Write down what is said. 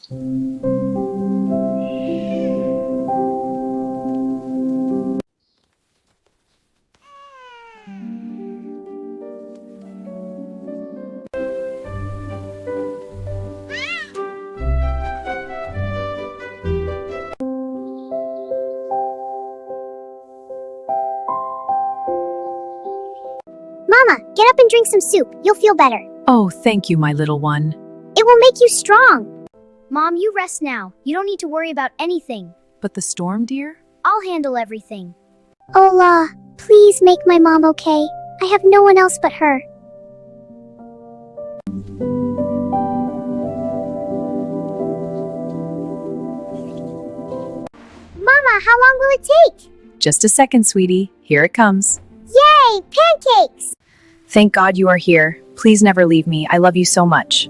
Mama, get up and drink some soup. You'll feel better. Oh, thank you, my little one. It will make you strong. Mom, you rest now. You don't need to worry about anything. But the storm, dear? I'll handle everything. Ola, please make my mom okay. I have no one else but her. Mama, how long will it take? Just a second, sweetie. Here it comes. Yay, pancakes! Thank God you are here. Please never leave me. I love you so much.